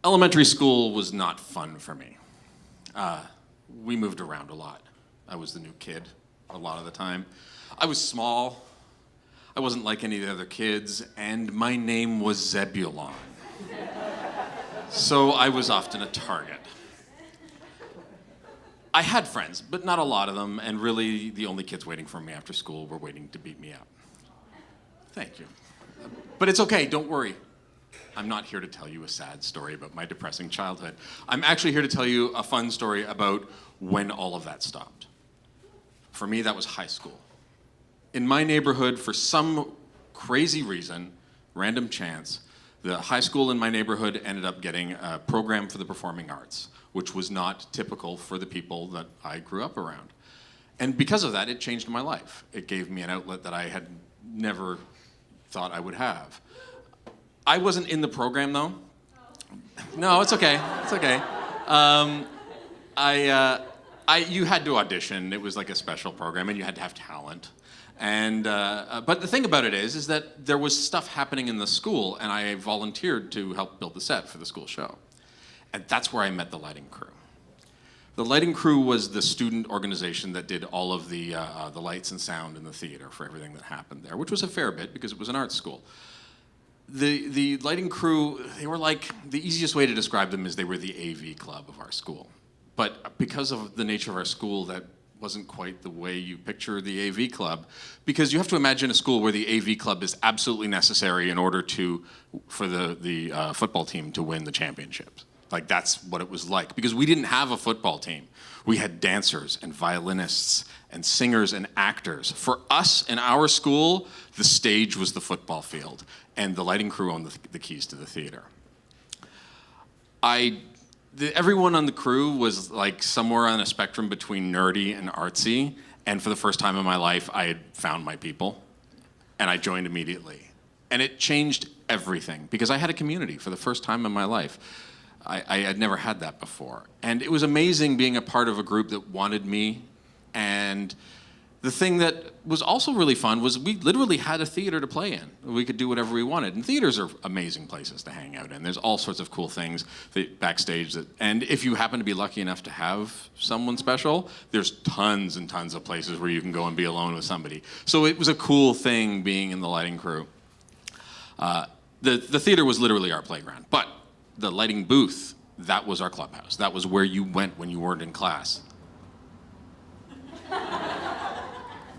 Elementary school was not fun for me. We moved around a lot. I was the new kid a lot of the time. I was small. I wasn't like any of the other kids, and my name was Zebulon. So I was often a target. I had friends, but not a lot of them, and really the only kids waiting for me after school were waiting to beat me up. Thank you. But it's okay, don't worry. I'm not here to tell you a sad story about my depressing childhood. I'm actually here to tell you a fun story about when all of that stopped. For me, that was high school. In my neighborhood, for some crazy reason, random chance, the high school in my neighborhood ended up getting a program for the performing arts, which was not typical for the people that I grew up around. And because of that, it changed my life. It gave me an outlet that I had never thought I would have. I wasn't in the program, though. No, it's okay. It's okay. You had to audition. It was like a special program, and you had to have talent. And but the thing about it is that there was stuff happening in the school, and I volunteered to help build the set for the school show. And that's where I met the lighting crew. The lighting crew was the student organization that did all of the lights and sound in the theater for everything that happened there, which was a fair bit because it was an art school. The lighting crew, they were like, the easiest way to describe them is they were the AV club of our school. But because of the nature of our school, that wasn't quite the way you picture the AV club, because you have to imagine a school where the AV club is absolutely necessary in order for the football team to win the championships. Like, that's what it was like, because we didn't have a football team. We had dancers and violinists and singers and actors. For us in our school, the stage was the football field, and the lighting crew owned the keys to the theater. Everyone on the crew was like somewhere on a spectrum between nerdy and artsy, and for the first time in my life, I had found my people, and I joined immediately. And it changed everything, because I had a community for the first time in my life. I had never had that before. And it was amazing being a part of a group that wanted me. And the thing that was also really fun was we literally had a theater to play in. We could do whatever we wanted. And theaters are amazing places to hang out in. There's all sorts of cool things backstage. And if you happen to be lucky enough to have someone special, there's tons and tons of places where you can go and be alone with somebody. So it was a cool thing being in the lighting crew. The theater was literally our playground. But the lighting booth, that was our clubhouse. That was where you went when you weren't in class.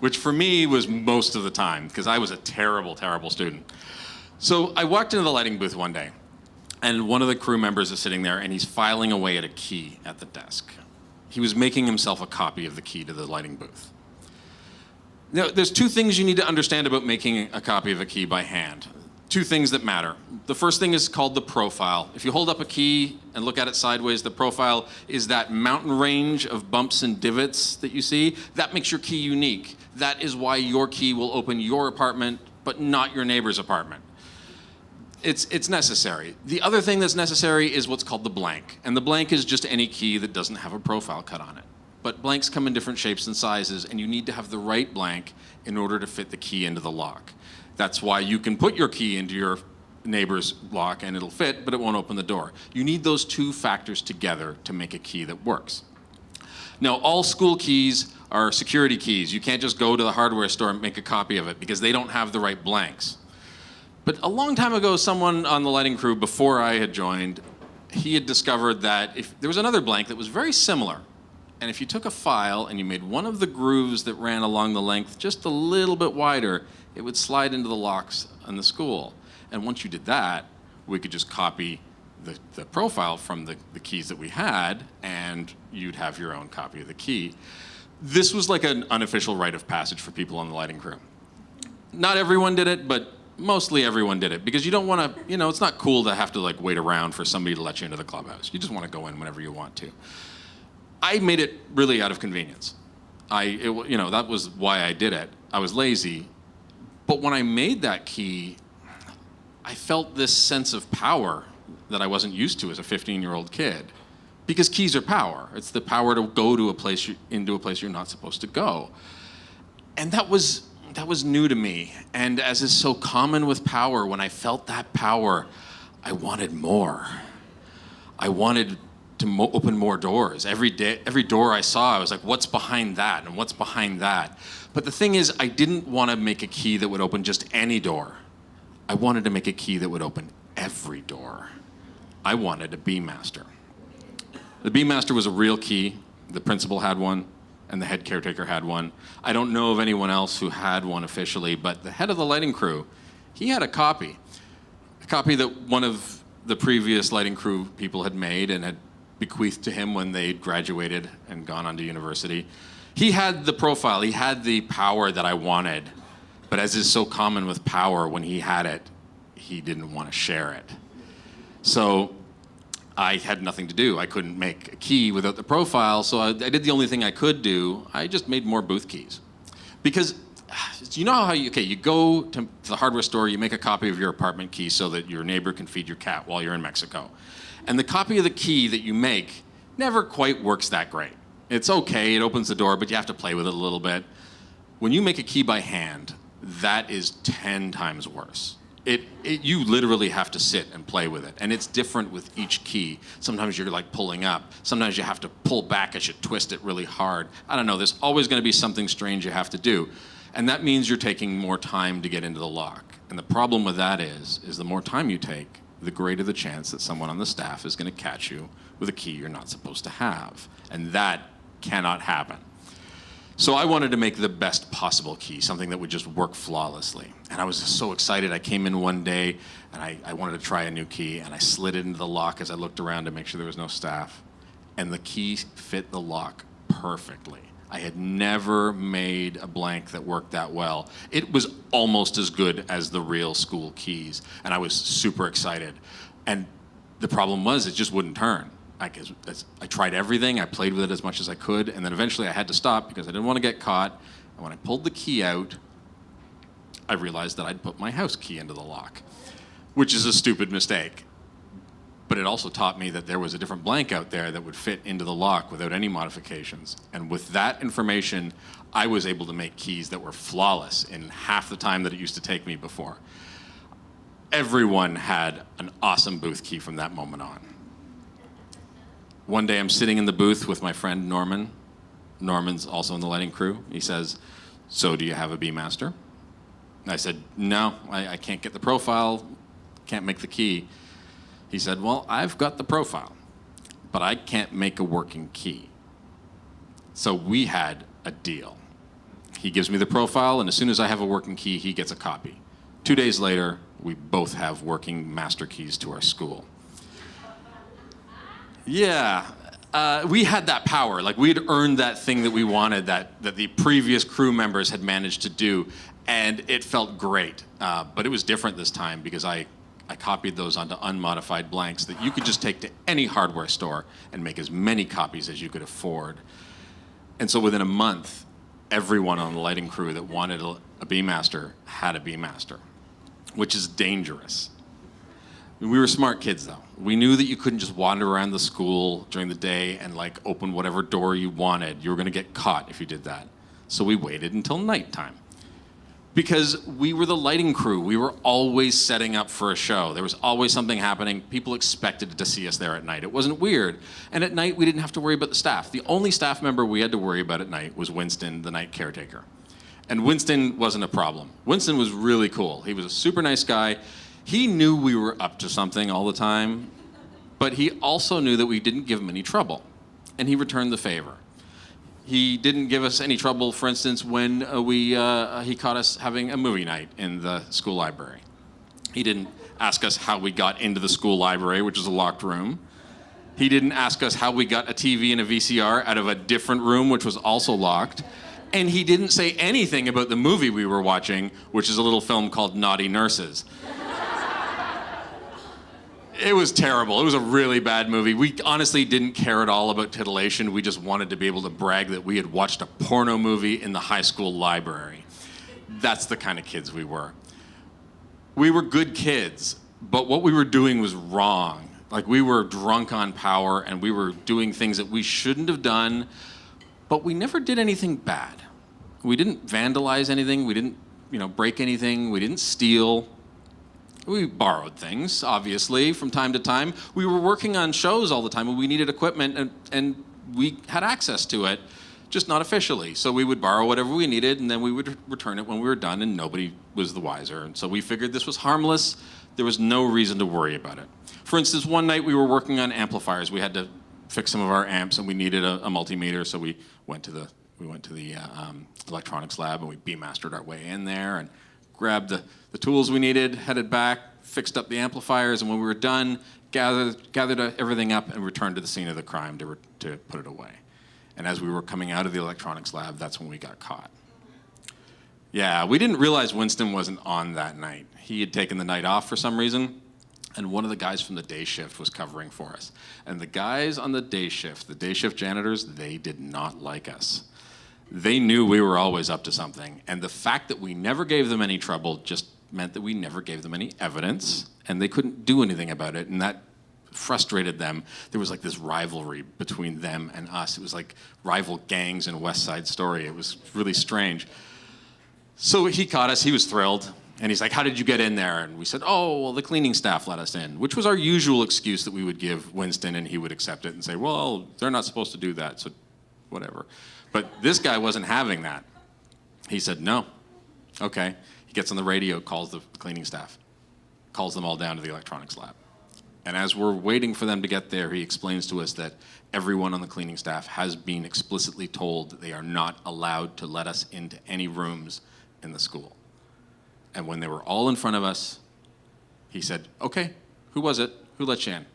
Which for me was most of the time, because I was a terrible, terrible student. So I walked into the lighting booth one day, and one of the crew members is sitting there, and he's filing away at a key at the desk. He was making himself a copy of the key to the lighting booth. Now, there's two things you need to understand about making a copy of a key by hand. Two things that matter. The first thing is called the profile. If you hold up a key and look at it sideways, the profile is that mountain range of bumps and divots that you see. That makes your key unique. That is why your key will open your apartment, but not your neighbor's apartment. It's necessary. The other thing that's necessary is what's called the blank. And the blank is just any key that doesn't have a profile cut on it. But blanks come in different shapes and sizes, and you need to have the right blank in order to fit the key into the lock. That's why you can put your key into your neighbor's lock and it'll fit, but it won't open the door. You need those two factors together to make a key that works. Now, all school keys are security keys. You can't just go to the hardware store and make a copy of it because they don't have the right blanks. But a long time ago, someone on the lighting crew, before I had joined, he had discovered that if there was another blank that was very similar. And if you took a file and you made one of the grooves that ran along the length just a little bit wider, it would slide into the locks in the school. And once you did that, we could just copy the profile from the keys that we had, and you'd have your own copy of the key. This was like an unofficial rite of passage for people on the lighting crew. Not everyone did it, but mostly everyone did it, because you don't want to, it's not cool to have to like wait around for somebody to let you into the clubhouse. You just want to go in whenever you want to. I made it really out of convenience. That was why I did it. I was lazy. But when I made that key, I felt this sense of power that I wasn't used to as a 15-year-old kid. Because keys are power. It's the power to go to into a place you're not supposed to go. And that was new to me. And as is so common with power, when I felt that power, I wanted more. I wanted to open more doors. Every day, every door I saw, I was like, what's behind that? And what's behind that? But the thing is, I didn't want to make a key that would open just any door. I wanted to make a key that would open every door. I wanted a B-Master. The B-Master was a real key. The principal had one, and the head caretaker had one. I don't know of anyone else who had one officially, but the head of the lighting crew, he had a copy that one of the previous lighting crew people had made and had bequeathed to him when they graduated and gone on to university. He had the profile, he had the power that I wanted, but as is so common with power, when he had it, he didn't want to share it. So I had nothing to do. I couldn't make a key without the profile, so I did the only thing I could do. I just made more booth keys. Because you know how you go to the hardware store, you make a copy of your apartment key so that your neighbor can feed your cat while you're in Mexico. And the copy of the key that you make never quite works that great. It's okay, it opens the door, but you have to play with it a little bit. When you make a key by hand, that is 10 times worse. You literally have to sit and play with it. And it's different with each key. Sometimes you're like pulling up. Sometimes you have to pull back as you twist it really hard. I don't know, there's always gonna be something strange you have to do. And that means you're taking more time to get into the lock. And the problem with that is the more time you take, the greater the chance that someone on the staff is gonna catch you with a key you're not supposed to have. And that cannot happen. So I wanted to make the best possible key, something that would just work flawlessly. And I was just so excited. I came in one day and I wanted to try a new key, and I slid it into the lock as I looked around to make sure there was no staff. And the key fit the lock perfectly. I had never made a blank that worked that well. It was almost as good as the real school keys, and I was super excited. And the problem was it just wouldn't turn. I tried everything, I played with it as much as I could, and then eventually I had to stop because I didn't want to get caught. And when I pulled the key out, I realized that I'd put my house key into the lock, which is a stupid mistake. But it also taught me that there was a different blank out there that would fit into the lock without any modifications. And with that information, I was able to make keys that were flawless in half the time that it used to take me before. Everyone had an awesome booth key from that moment on. One day I'm sitting in the booth with my friend Norman. Norman's also in the lighting crew. He says, "So do you have a B-Master?" And I said, "No, I can't get the profile, can't make the key." He said, "Well, I've got the profile, but I can't make a working key." So we had a deal. He gives me the profile, and as soon as I have a working key, he gets a copy. 2 days later, we both have working master keys to our school. Yeah, we had that power. Like, we had earned that thing that we wanted, that the previous crew members had managed to do, and it felt great. But it was different this time because I copied those onto unmodified blanks that you could just take to any hardware store and make as many copies as you could afford. And so within a month, everyone on the lighting crew that wanted a B-Master had a B-Master, which is dangerous. We were smart kids, though. We knew that you couldn't just wander around the school during the day and like open whatever door you wanted. You were gonna get caught if you did that. So we waited until nighttime. Because we were the lighting crew. We were always setting up for a show. There was always something happening. People expected to see us there at night. It wasn't weird. And at night, we didn't have to worry about the staff. The only staff member we had to worry about at night was Winston, the night caretaker. And Winston wasn't a problem. Winston was really cool. He was a super nice guy. He knew we were up to something all the time, but he also knew that we didn't give him any trouble. And he returned the favor. He didn't give us any trouble, for instance, when he caught us having a movie night in the school library. He didn't ask us how we got into the school library, which is a locked room. He didn't ask us how we got a TV and a VCR out of a different room, which was also locked. And he didn't say anything about the movie we were watching, which is a little film called Naughty Nurses. It was terrible. It was a really bad movie. We honestly didn't care at all about titillation. We just wanted to be able to brag that we had watched a porno movie in the high school library. That's the kind of kids we were. We were good kids, but what we were doing was wrong. Like, we were drunk on power and we were doing things that we shouldn't have done, but we never did anything bad. We didn't vandalize anything. We didn't, break anything. We didn't steal. We borrowed things, obviously, from time to time. We were working on shows all the time, and we needed equipment, and we had access to it, just not officially. So we would borrow whatever we needed, and then we would return it when we were done, and nobody was the wiser. And so we figured this was harmless. There was no reason to worry about it. For instance, one night we were working on amplifiers. We had to fix some of our amps, and we needed a multimeter, so we went to the electronics lab, and we beam-mastered our way in there and grabbed the tools we needed, headed back, fixed up the amplifiers, and when we were done, gathered everything up and returned to the scene of the crime to put it away. And as we were coming out of the electronics lab, that's when we got caught. Yeah, we didn't realize Winston wasn't on that night. He had taken the night off for some reason, and one of the guys from the day shift was covering for us. And the guys on the day shift janitors, they did not like us. They knew we were always up to something, and the fact that we never gave them any trouble just meant that we never gave them any evidence, and they couldn't do anything about it, and that frustrated them. There was like this rivalry between them and us. It was like rival gangs in West Side Story. It was really strange. So he caught us. He was thrilled, and he's like, "How did you get in there?" And we said, "Oh, well, the cleaning staff let us in," which was our usual excuse that we would give Winston, and he would accept it and say, "Well, they're not supposed to do that, so whatever." But this guy wasn't having that. He said, "No." Okay. He gets on the radio, calls the cleaning staff, calls them all down to the electronics lab. And as we're waiting for them to get there, he explains to us that everyone on the cleaning staff has been explicitly told that they are not allowed to let us into any rooms in the school. And when they were all in front of us, he said, "Okay, who was it? Who let you in?"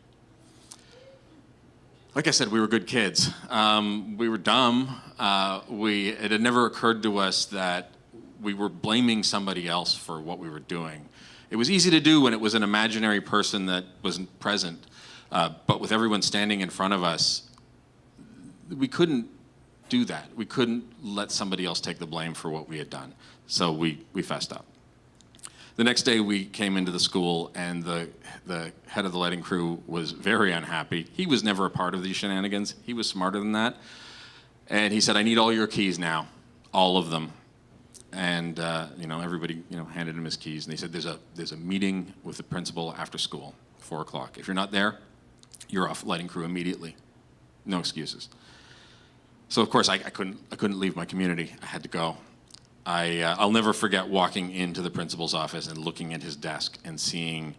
Like I said, we were good kids. We were dumb. It had never occurred to us that we were blaming somebody else for what we were doing. It was easy to do when it was an imaginary person that wasn't present. But with everyone standing in front of us, we couldn't do that. We couldn't let somebody else take the blame for what we had done. So we fessed up. The next day we came into the school, and the head of the lighting crew was very unhappy. He was never a part of these shenanigans. He was smarter than that. And he said, "I need all your keys now, all of them." And everybody handed him his keys, and they said, "There's a meeting with the principal after school, 4 o'clock. If you're not there, you're off lighting crew immediately. No excuses." So of course I couldn't leave my community. I had to go. I'll never forget walking into the principal's office and looking at his desk and seeing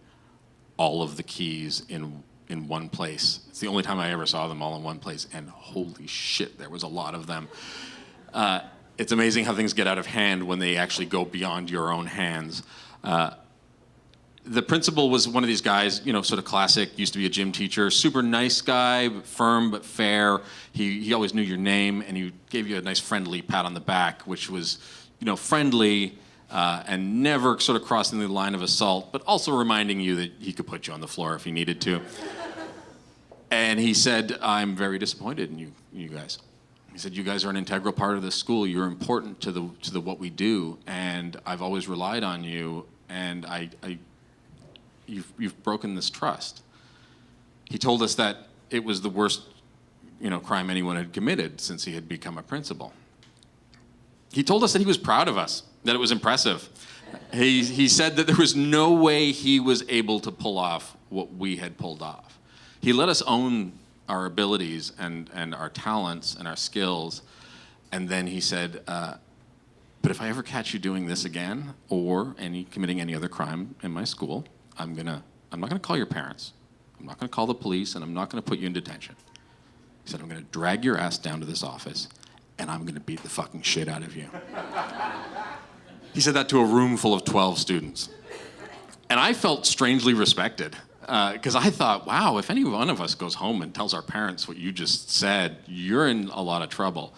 all of the keys in one place. It's the only time I ever saw them all in one place, and holy shit, there was a lot of them. It's amazing how things get out of hand when they actually go beyond your own hands. The principal was one of these guys, sort of classic, used to be a gym teacher, super nice guy, firm but fair. He always knew your name, and he gave you a nice friendly pat on the back, which was friendly and never sort of crossing the line of assault, but also reminding you that he could put you on the floor if he needed to. And he said, "I'm very disappointed in you guys." He said, "You guys are an integral part of this school. You're important to the what we do, and I've always relied on you, and you've broken this trust." He told us that it was the worst, crime anyone had committed since he had become a principal. He told us that he was proud of us, that it was impressive. He said that there was no way he was able to pull off what we had pulled off. He let us own our abilities and our talents and our skills, and then he said, "But if I ever catch you doing this again, or committing any other crime in my school, I'm not gonna call your parents. I'm not gonna call the police, and I'm not gonna put you in detention." He said, "I'm gonna drag your ass down to this office, and I'm gonna beat the fucking shit out of you." He said that to a room full of 12 students. And I felt strangely respected, because I thought, wow, if any one of us goes home and tells our parents what you just said, you're in a lot of trouble.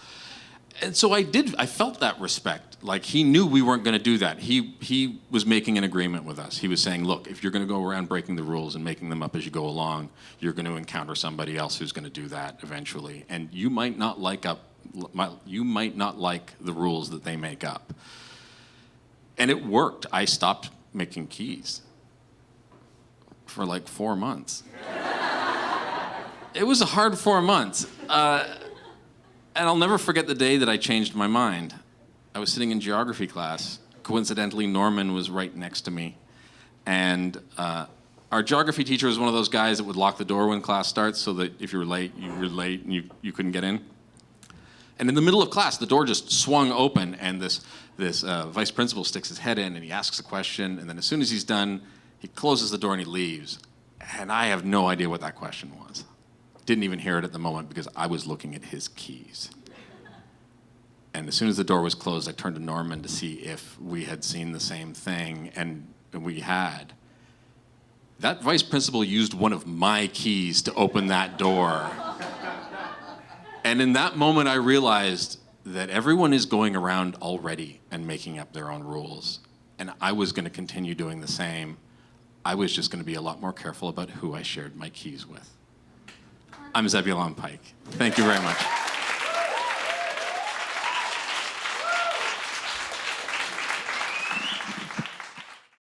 And so I felt that respect. Like, he knew we weren't going to do that. He was making an agreement with us. He was saying, "Look, if you're going to go around breaking the rules and making them up as you go along, you're going to encounter somebody else who's going to do that eventually. And you might not like the rules that they make up." And it worked. I stopped making keys for like 4 months. It was a hard 4 months. And I'll never forget the day that I changed my mind. I was sitting in geography class. Coincidentally, Norman was right next to me. And our geography teacher was one of those guys that would lock the door when class starts so that if you were late, and you couldn't get in. And in the middle of class, the door just swung open, and this vice principal sticks his head in, and he asks a question, and then as soon as he's done, he closes the door and he leaves. And I have no idea what that question was. Didn't even hear it at the moment because I was looking at his keys. And as soon as the door was closed, I turned to Norman to see if we had seen the same thing, and we had. That vice principal used one of my keys to open that door. And in that moment, I realized that everyone is going around already and making up their own rules. And I was going to continue doing the same. I was just going to be a lot more careful about who I shared my keys with. I'm Zebulon Pike. Thank you very much.